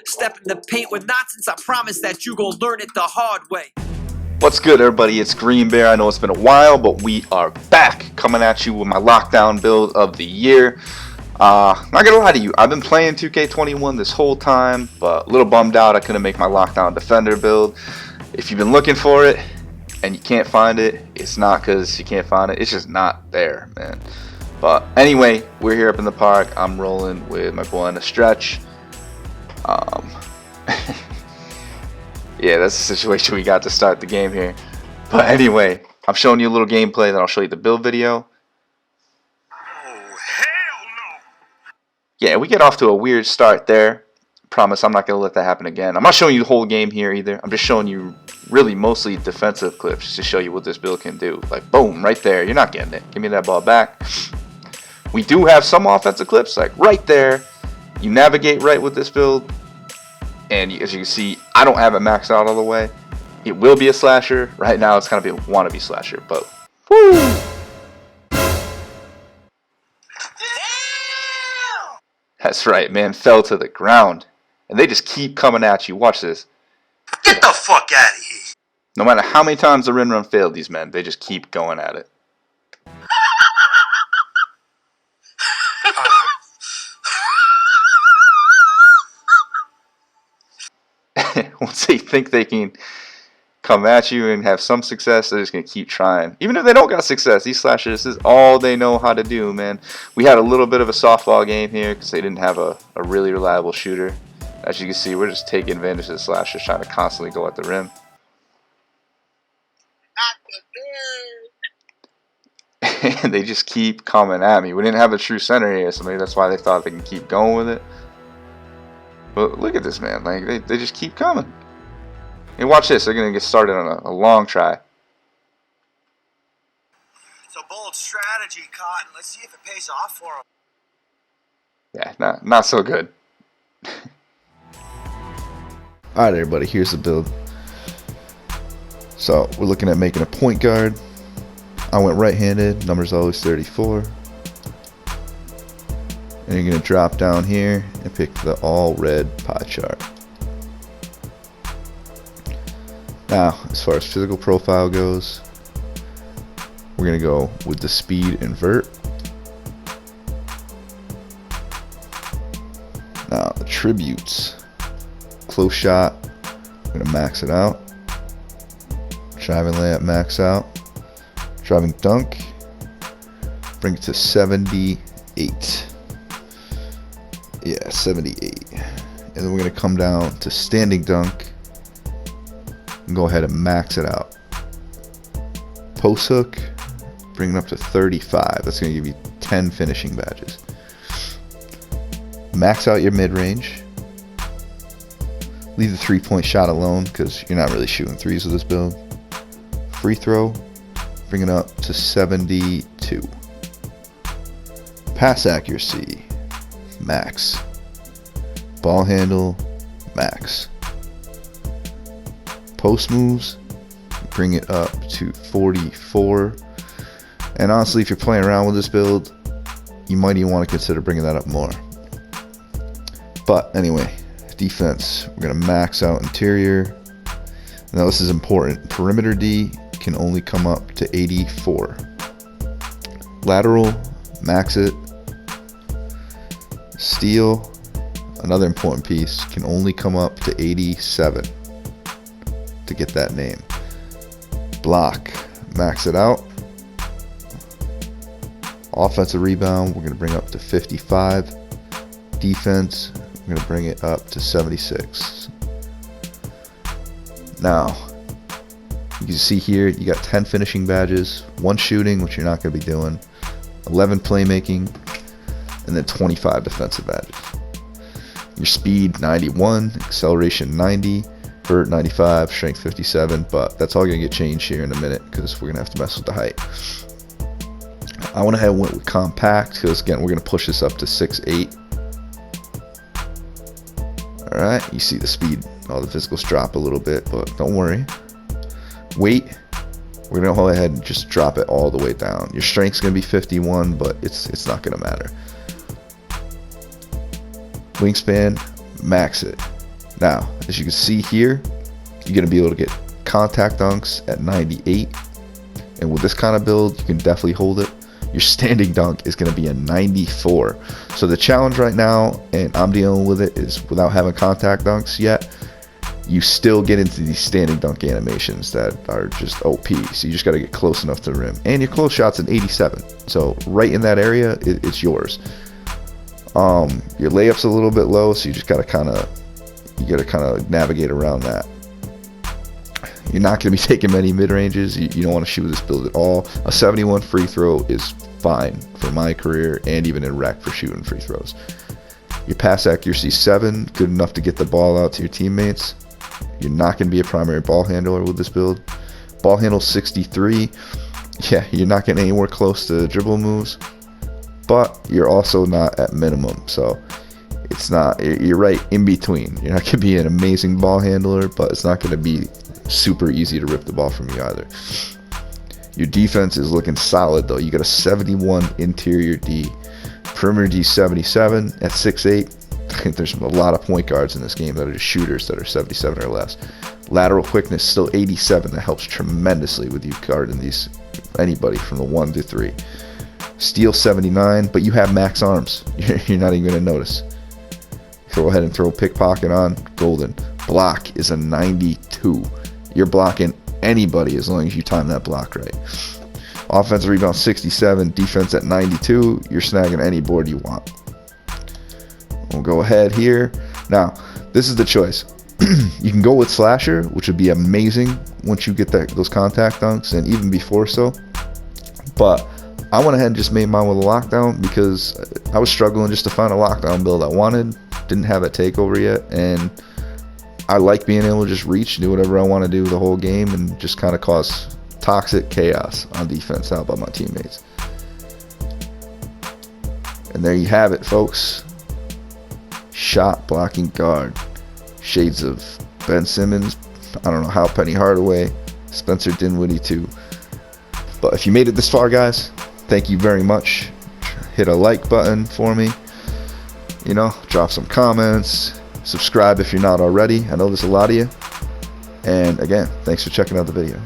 Step in the paint with nonsense, I promise that you gon' learn it the hard way. What's good, everybody? It's Green Bear. I know it's been a while, but we are back coming at you with my lockdown build of the year. Not gonna lie to you, I've been playing 2K21 this whole time, but a little bummed out I couldn't make my lockdown defender build. If you've been looking for it and you can't find it, it's not because you can't find it, it's just not there, man. But anyway, we're here up in the park. I'm rolling with my boy in the stretch. Yeah, that's the situation we got to start the game here. But anyway, I'm showing you a little gameplay, then I'll show you the build video. Oh, hell no! Yeah, we get off to a weird start there. Promise I'm not going to let that happen again. I'm not showing you the whole game here either. I'm just showing you really mostly defensive clips to show you what this build can do. Like, boom, right there. You're not getting it. Give me that ball back. We do have some offensive clips, like right there. You navigate right with this build. And as you can see, I don't have it maxed out all the way. It will be a slasher. Right now, it's kind of a wannabe slasher, but woo! That's right, man. Fell to the ground. And they just keep coming at you. Watch this. Get the fuck out of here! No matter how many times the run failed these men, they just keep going at it. Once they think they can come at you and have some success, they're just going to keep trying. Even if they don't got success, these slashers, this is all they know how to do, man. We had a little bit of a softball game here because they didn't have a really reliable shooter. As you can see, we're just taking advantage of the slashers, trying to constantly go at the rim. And they just keep coming at me. We didn't have a true center here, so maybe that's why they thought they can keep going with it. But look at this, man. Like they just keep coming. And watch this. They're going to get started on a long try. It's a bold strategy, Cotton. Let's see if it pays off for them. Yeah, not so good. Alright, everybody, here's the build. So we're looking at making a point guard. I went right-handed, number's always 34. And you're going to drop down here and pick the all red pie chart. Now, as far as physical profile goes, we're going to go with the speed invert. Now, attributes. Close shot, I'm going to max it out. Driving layup, max out. Driving dunk, bring it to 78. Yeah, 78. And then we're going to come down to standing dunk and go ahead and max it out. Post hook, bring it up to 35. That's going to give you 10 finishing badges. Max out your mid-range. Leave the three-point shot alone because you're not really shooting threes with this build. Free throw, bring it up to 72. Pass accuracy, max. Ball handle, max. Post moves, bring it up to 44. And honestly, if you're playing around with this build, you might even want to consider bringing that up more. But anyway, defense, we're going to max out interior. Now this is important. Perimeter D can only come up to 84. Lateral, max it. Steal, another important piece, can only come up to 87 to get that name. Block, max it out. Offensive rebound, we're going to bring up to 55. Defense, we're going to bring it up to 76. Now, you can see here, you got 10 finishing badges, 1 shooting, which you're not going to be doing, 11 playmaking, and then 25 defensive badges. Your speed, 91, acceleration, 90, vert, 95, strength, 57, but that's all going to get changed here in a minute because we're going to have to mess with the height. I went ahead and went with compact because, again, we're going to push this up to 6'8". Alright, you see the speed, all the physicals drop a little bit, but don't worry. Weight, we're going to go ahead and just drop it all the way down. Your strength's going to be 51, but it's not going to matter. Wingspan, max it. Now, as you can see here, you're going to be able to get contact dunks at 98. And with this kind of build, you can definitely hold it. Your standing dunk is going to be a 94. So the challenge right now, and I'm dealing with it, is without having contact dunks yet, you still get into these standing dunk animations that are just OP. So you just got to get close enough to the rim. And your close shot's an 87. So right in that area, it's yours. Your layup's a little bit low, so you just got to kind of navigate around that. You're not going to be taking many mid-ranges. You don't want to shoot this build at all. A 71 free throw is fine for my career and even in rec for shooting free throws. Your pass accuracy 7, good enough to get the ball out to your teammates. You're not going to be a primary ball handler with this build. Ball handle 63. Yeah, you're not getting anywhere close to dribble moves, but you're also not at minimum. So it's not, you're right in between. You're not going to be an amazing ball handler, but it's not going to be super easy to rip the ball from you either. Your defense is looking solid though. You got a 71 interior D, perimeter D 77 at 6'8". I think there's a lot of point guards in this game that are just shooters that are 77 or less. Lateral quickness still 87. That helps tremendously with you guarding these anybody from the 1 to 3. Steal 79, but you have max arms. You're not even going to notice. Go ahead and throw pickpocket on, golden. Block is a 92. You're blocking anybody as long as you time that block right. Offensive rebound 67, defense at 92. You're snagging any board you want. We'll go ahead here. Now, this is the choice. You can go with slasher, which would be amazing once you get those contact dunks and even before so. But I went ahead and just made mine with a lockdown because I was struggling just to find a lockdown build I wanted. Didn't have a takeover yet, and I like being able to just reach, do whatever I want to do the whole game, and just kind of cause toxic chaos on defense out by my teammates. And there you have it, folks. Shot blocking guard. Shades of Ben Simmons. I don't know how Penny Hardaway. Spencer Dinwiddie too. But if you made it this far, guys, thank you very much. Hit a like button for me. You know, drop some comments. Subscribe if you're not already. I know there's a lot of you. And again, thanks for checking out the video.